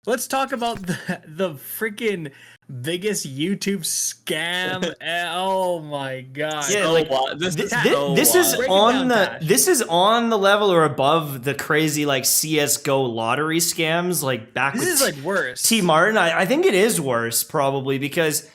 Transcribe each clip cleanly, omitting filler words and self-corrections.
let's talk about the freaking biggest YouTube scam. Oh my god. Yeah, So like wild. This is this so is wild. Break it on down, the Tash. this is on the level or above the crazy like CS:GO lottery scams like back This with is like worse. T Martin. I think it is worse probably because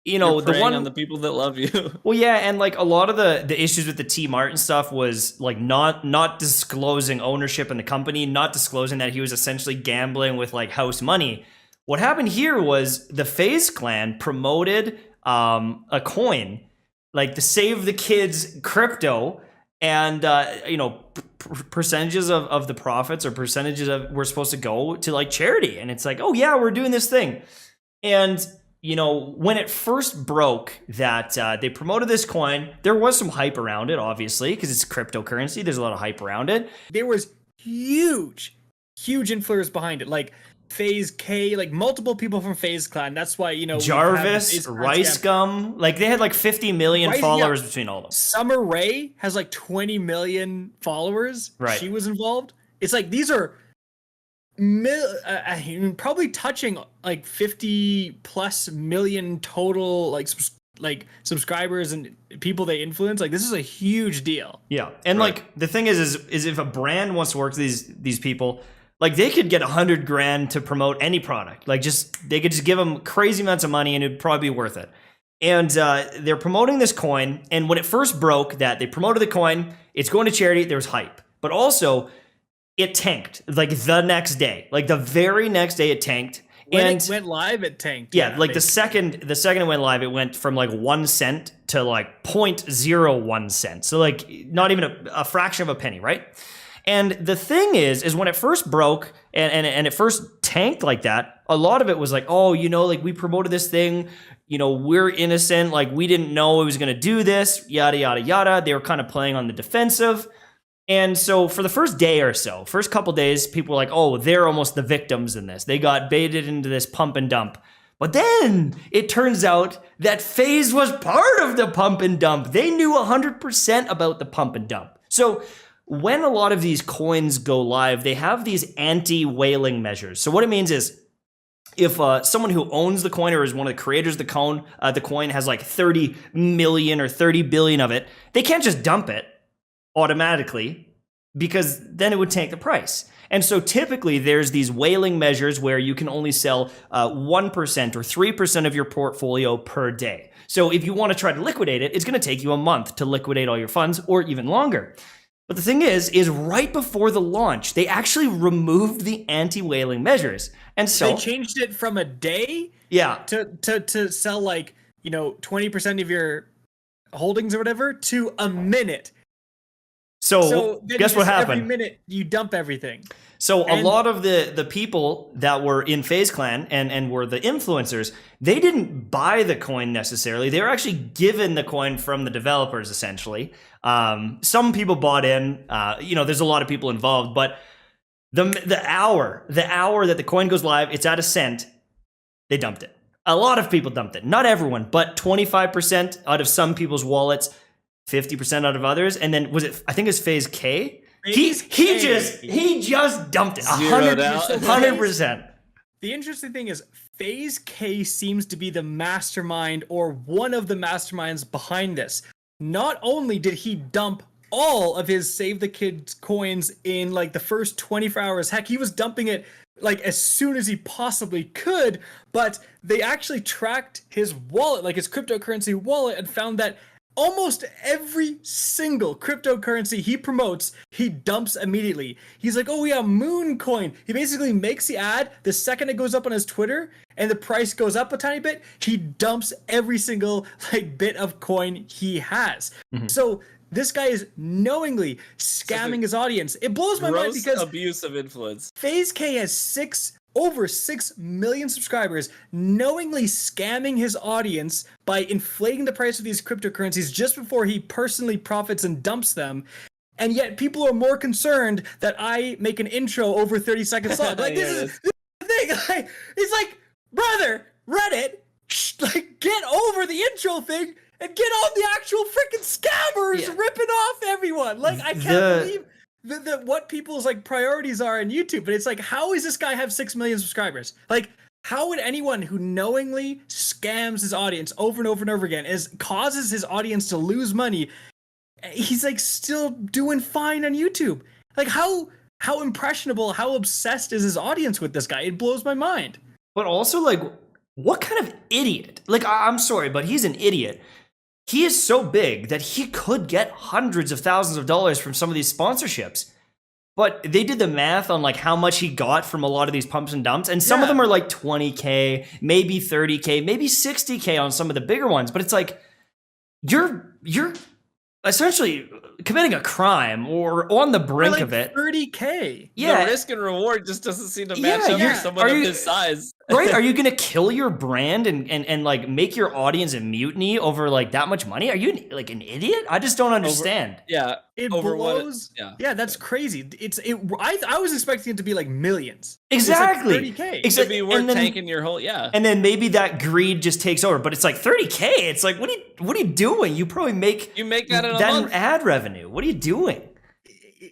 you know You're the preying one on the people that love you. well yeah, and like a lot of the issues with the T Martin stuff was like not disclosing ownership in the company, not disclosing that he was essentially gambling with like house money. What happened here was the FaZe clan promoted a coin, like the Save the Kids crypto, and percentages of the profits or percentages of were supposed to go to like charity, and it's like, oh yeah, we're doing this thing, and you know when it first broke that they promoted this coin, there was some hype around it, obviously, because it's cryptocurrency. There's a lot of hype around it. There was huge influencers behind it, like Faze K, like multiple people from FaZe Clan. That's why, you know, Jarvis, Rice Gum, like they had like 50 million followers between all of them. Summer Rae has like 20 million followers. Right. She was involved. It's like these are probably touching like 50 plus million total like subscribers and people they influence. Like this is a huge deal. Yeah, and Right. like the thing is if a brand wants to work with these people, like they could get $100 grand to promote any product. Like they could just give them crazy amounts of money and it'd probably be worth it. And they're promoting this coin. And when it first broke, that they promoted the coin, it's going to charity. There was hype, but also it tanked like the next day, like the very next day it tanked. When and it went live, it tanked. yeah, like the second it went live, it went from like 1 cent to like 0.01 cents. So like not even a fraction of a penny, right? And the thing is when it first broke and it first tanked like that, a lot of it was like, oh, you know, like we promoted this thing, you know, we're innocent, like we didn't know it was going to do this, yada, yada, yada. They were kind of playing on the defensive. And so for the first day or so, first couple days, people were like, oh, they're almost the victims in this. They got baited into this pump and dump. But then it turns out that FaZe was part of the pump and dump. They knew 100% about the pump and dump. So when a lot of these coins go live, they have these anti-whaling measures. So what it means is if someone who owns the coin or is one of the creators of the coin has like 30 million or 30 billion of it, they can't just dump it automatically because then it would tank the price. And so typically there's these whaling measures where you can only sell 1% or 3% of your portfolio per day. So if you want to try to liquidate it, it's going to take you a month to liquidate all your funds or even longer. But the thing is right before the launch, they actually removed the anti-whaling measures. And so they changed it from a day to sell like, you know, 20% of your holdings or whatever to a minute. So then guess what happened? Every minute you dump everything. So a lot of the people that were in FaZe Clan and were the influencers, they didn't buy the coin necessarily. They were actually given the coin from the developers, essentially. Some people bought in. You know, there's a lot of people involved, but the hour that the coin goes live, it's at a cent, they dumped it. A lot of people dumped it. Not everyone, but 25% out of some people's wallets, 50% out of others, and then I think it's FaZe K. He just dumped it. 100%. The interesting thing is FaZe K seems to be the mastermind or one of the masterminds behind this. Not only did he dump all of his Save the Kids coins in like the first 24 hours, heck, he was dumping it like as soon as he possibly could, but they actually tracked his wallet, like his cryptocurrency wallet, and found that almost every single cryptocurrency he promotes, he dumps immediately. He's like, oh yeah, Moon Coin. He basically makes the ad the second it goes up on his Twitter and the price goes up a tiny bit, he dumps every single like bit of coin he has. Mm-hmm. So this guy is knowingly scamming his audience. It blows my mind because abuse of influence. FaZe K has over 6 million subscribers, knowingly scamming his audience by inflating the price of these cryptocurrencies just before he personally profits and dumps them. And yet people are more concerned that I make an intro over 30 seconds long. Like this is the thing. Like, it's like, brother, Reddit, like get over the intro thing and get on the actual freaking scammers ripping off everyone. Like I can't believe what people's like priorities are on YouTube. But it's like, how is this guy have 6 million subscribers? Like, how would anyone who knowingly scams his audience over and over and over again, causes his audience to lose money, he's like still doing fine on YouTube? Like, how impressionable, how obsessed is his audience with this guy? It blows my mind. But also, like, what kind of idiot? Like, I'm sorry, but he's an idiot. He is so big that he could get hundreds of thousands of dollars from some of these sponsorships. But they did the math on like how much he got from a lot of these pumps and dumps, and some of them are like 20K, maybe 30K, maybe 60K on some of the bigger ones. But it's like you're essentially committing a crime or on the brink like of it. 30K. The risk and reward just doesn't seem to match up for someone of his size. Right? Are you gonna kill your brand and like make your audience a mutiny over like that much money? Are you like an idiot? I just don't understand. It over blows. That's crazy. I was expecting it to be like millions. Exactly. It's like 30K. It could be worth tanking your whole And then maybe that greed just takes over. But it's like 30K. It's like what are you doing? You probably make that in a month. In ad revenue. What are you doing?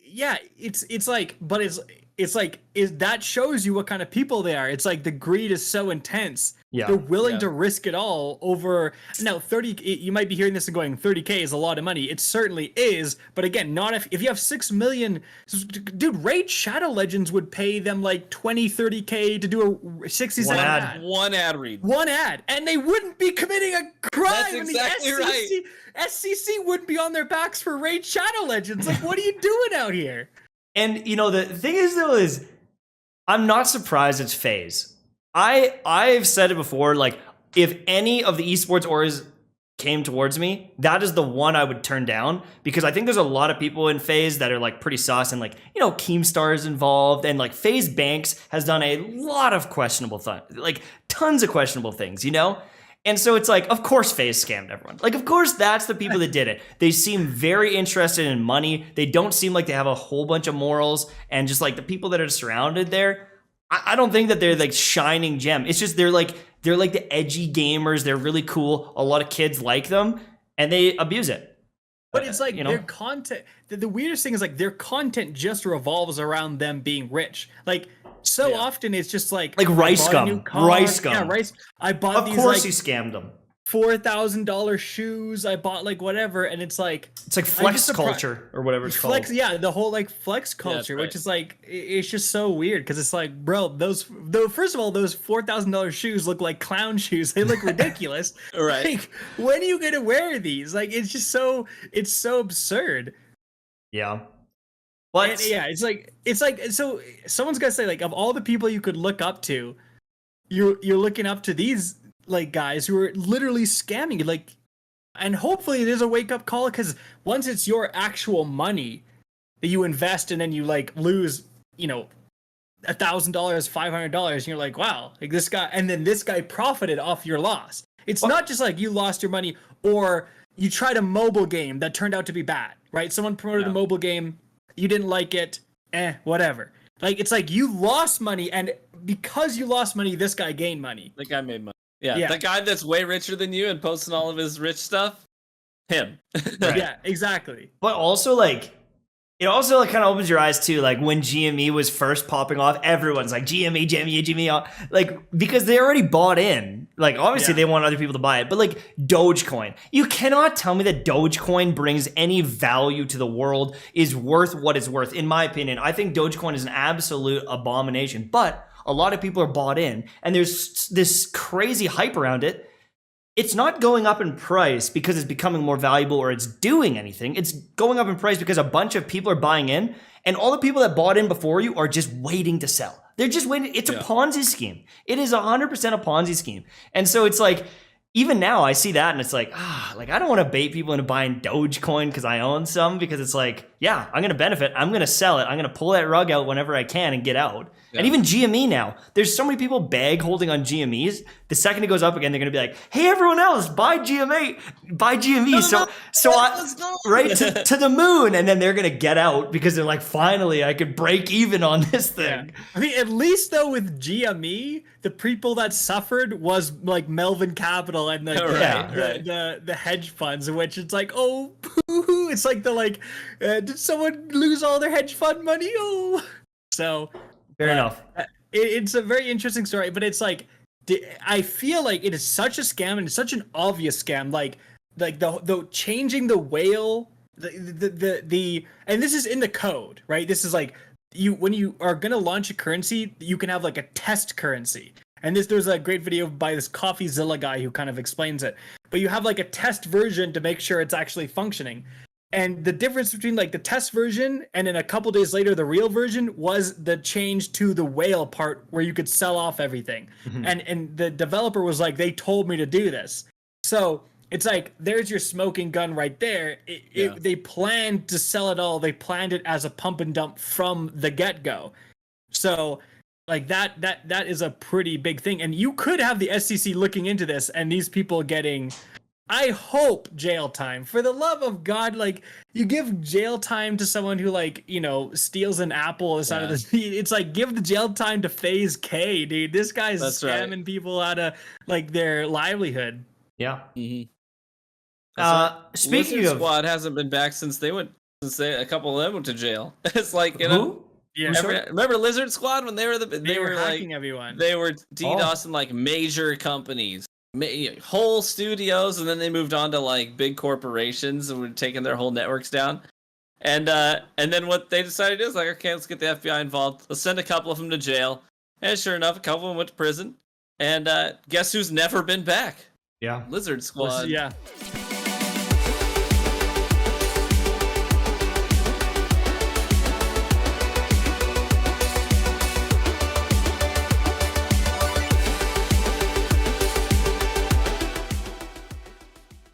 Yeah, it's like, but it's like that shows you what kind of people they are. It's like the greed is so intense. Yeah, they're willing to risk it all over. Now, 30. You might be hearing this and going, 30K is a lot of money. It certainly is, but again, not if you have 6 million. Dude, Raid Shadow Legends would pay them like 20, 30K to do a 60-second ad. One ad read. One ad, and they wouldn't be committing a crime. That's exactly right. SCC wouldn't be on their backs for Raid Shadow Legends. Like, what are you doing out here? And you know, the thing is though is I'm not surprised it's FaZe. I've said it before, like if any of the esports auras came towards me, that is the one I would turn down, because I think there's a lot of people in FaZe that are like pretty sus, and like, you know, Keemstar is involved, and like FaZe Banks has done a lot of questionable things, like tons of questionable things, you know? And so it's like, of course FaZe scammed everyone. Like, of course that's the people that did it. They seem very interested in money. They don't seem like they have a whole bunch of morals, and just like the people that are surrounded there, I don't think that they're like shining gem. It's just they're like the edgy gamers. They're really cool. A lot of kids like them, and they abuse it. But it's like, you know, their content. The weirdest thing is like their content just revolves around them being rich. Like so often it's just like Rice Gum. Rice Gum. Yeah, Rice. I bought these. Of course, like, he scammed them. $4,000 shoes. I bought like whatever, and it's like flex culture or whatever it's called. Yeah, the whole like flex culture, which is like it's just so weird, because it's like, bro, first of all, those $4,000 shoes look like clown shoes. They look ridiculous. Right? Like, when are you gonna wear these? Like, it's just so absurd. Yeah. But it's like so someone's gotta say, like, of all the people you could look up to, you're looking up to these like guys who are literally scamming you, like, and hopefully there's a wake up call, because once it's your actual money that you invest and then you like lose, you know, $1,000, $500, and you're like, wow, like this guy, and then this guy profited off your loss. It's not just like you lost your money, or you tried a mobile game that turned out to be bad, right? Someone promoted a mobile game, you didn't like it, whatever. Like, it's like you lost money, and because you lost money, this guy gained money. The guy made money. Yeah, the guy that's way richer than you and posting all of his rich stuff, him. Right. Yeah, exactly. But also, like, it also like kind of opens your eyes too. Like when GME was first popping off, everyone's like GME, like, because they already bought in. Like, obviously they want other people to buy it, but like Dogecoin, you cannot tell me that Dogecoin brings any value to the world, is worth what it's worth. In my opinion, I think Dogecoin is an absolute abomination, but a lot of people are bought in, and there's this crazy hype around it. It's not going up in price because it's becoming more valuable or it's doing anything. It's going up in price because a bunch of people are buying in, and all the people that bought in before you are just waiting to sell. They're just waiting. It's a Ponzi scheme. It is 100% a Ponzi scheme. And so it's like, even now I see that and it's like, like, I don't want to bait people into buying Dogecoin because I own some, because it's like, yeah, I'm going to benefit. I'm going to sell it. I'm going to pull that rug out whenever I can and get out. Yeah. And even GME now, there's so many people bag holding on GMEs. The second it goes up again, they're going to be like, hey, everyone else, buy GME. Let's go. Right to the moon. And then they're going to get out because they're like, finally, I could break even on this thing. Yeah. I mean, at least though with GME, the people that suffered was like Melvin Capital and the hedge funds, which it's like, oh, boo-hoo. It's like did someone lose all their hedge fund money? Oh, so Fair enough. It's a very interesting story, but it's like I feel like it is such a scam, and it's such an obvious scam. Like the changing the whale, the and this is in the code, right? This is like when you are gonna launch a currency, you can have like a test currency. And there's a great video by this CoffeeZilla guy who kind of explains it. But you have like a test version to make sure it's actually functioning. And the difference between like the test version and then a couple days later the real version was the change to the whale part where you could sell off everything. And the developer was like, they told me to do this. So it's like, there's your smoking gun right there. They planned to sell it all. They planned it as a pump and dump from the get-go. So like that is a pretty big thing. And you could have the SEC looking into this and these people getting, I hope, jail time. For the love of God, like, you give jail time to someone who, like, you know, steals an apple inside of the. It's like, give the jail time to Faze K, dude. This guy's scamming people out of like their livelihood. Yeah. Speaking of Squad hasn't been back since a couple of them went to jail. It's like, you know. Who? Yeah. Remember Lizard Squad when they were hacking like, everyone. They were DDoSing like major companies, whole studios, and then they moved on to like big corporations and were taking their whole networks down. And then what they decided is like, okay, let's get the FBI involved. Let's send a couple of them to jail. And sure enough, a couple of them went to prison. And guess who's never been back? Yeah. Lizard Squad. Yeah.